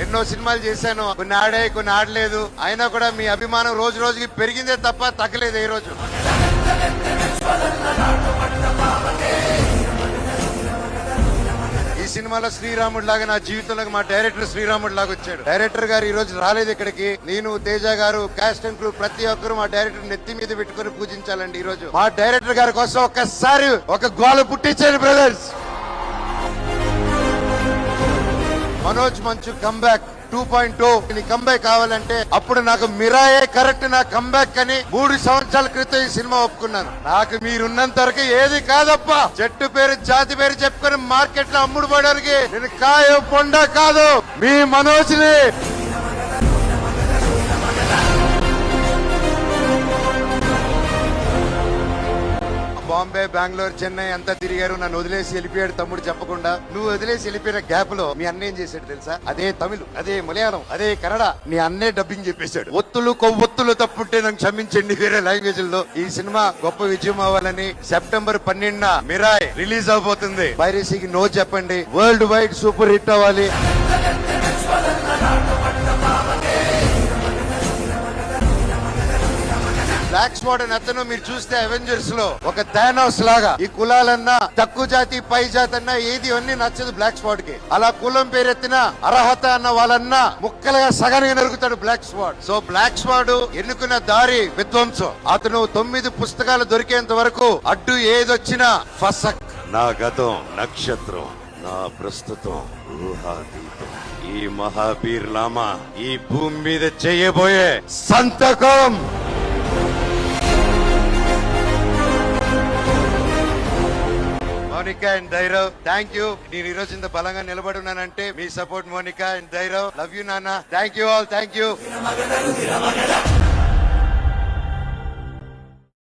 ఎన్నో సినిమాలు చేశాను, కొన్ని ఆడాయి కొన్ని ఆడలేదు, అయినా కూడా మీ అభిమానం రోజు రోజుకి పెరిగిందే తప్ప తగ్గలేదు. ఈ రోజు ఈ సినిమాలో శ్రీరాముడు లాగా నా జీవితంలో మా డైరెక్టర్ శ్రీరాముడు లాగా వచ్చాడు. డైరెక్టర్ గారు ఈ రోజు రాలేదు ఇక్కడికి. నేను, తేజ గారు, కాస్ట్ అండ్ క్రూ ప్రతి ఒక్కరు మా డైరెక్టర్ నెత్తి మీద పెట్టుకుని పూజించాలండి. ఈ రోజు మా డైరెక్టర్ గారి కోసం ఒక్కసారి ఒక గోల పుట్టించండి బ్రదర్స్. మనోజ్ మంచు కంబ్యాక్ 2.0 కంబ్యాక్ కావాలంటే అప్పుడు నాకు మిరాయే కరెక్ట్ నా కంబ్యాక్ అని 3 సంవత్సరాల క్రితం ఈ సినిమా ఒప్పుకున్నాను. నాకు మీరున్నంత వరకు ఏది కాదప్ప. చెట్టు పేరు జాతి పేరు చెప్పుకొని మార్కెట్ లో అమ్ముడు పోవడానికి నేను కాయ పొండ కాదు, మీ మనోజ్ ని. బాంబే, బెంగళూరు, చెన్నై అంతా తిరిగారు. నన్ను వదిలేసి వెళ్ళిపోయాడు తమ్ముడు చెప్పకుండా. నువ్వు వదిలేసి వెళ్ళిపోయిన గ్యాప్ లో మీ అన్న ఏం చేశాడు తెలుసా? అదే తమిళ్, అదే మలయాళం, అదే కన్నడ నీ అన్నే డబ్బింగ్ చెప్పేశాడు. ఒత్తులు కొవ్వొత్తులు తప్పుంటే నాకు క్షమించండి వేరే లాంగ్వేజ్ లో. ఈ సినిమా గొప్ప విజయం అవ్వాలని సెప్టెంబర్ 12న మిరాయ్ రిలీజ్ అవబోతుంది. పైరసీకి నో చెప్పండి. వరల్డ్ వైడ్ సూపర్ హిట్ అవ్వాలి. బ్లాక్ స్వాడ్ అని అతను మీరు చూస్తే అవెంజర్స్ లో ఒక థానోస్ లాగా ఈ కులాలన్నా తక్కువ జాతి పై జాతి అన్నా ఏది అన్ని నచ్చదు బ్లాక్ స్వాడ్ కి. అలా కులం పేరెత్తిన అర్హత అన్న వాళ్ళన్నా ముక్కలుగా సగానికి నరుగుతాడు బ్లాక్ స్వాడ్. సో బ్లాక్ స్వాడ్ ఎన్నుకున్న దారి విధ్వంసం. అతను 9 పుస్తకాలు దొరికేంత వరకు అడ్డు ఏదొచ్చినా ఫసక్. నా గతం నక్షత్రం, నా ప్రస్తుతం ఊహాతీతం. ఈ మహాబీర్ లామా ఈ భూమి మీద చేయబోయే సంతకం. Monica and Dhairav, thank you. నేను ఈ రోజు ఇంత బలంగా నిలబడి ఉన్నానంటే మీ support. Monica and Dhairav, love you నాన్న. Thank you all, thank you.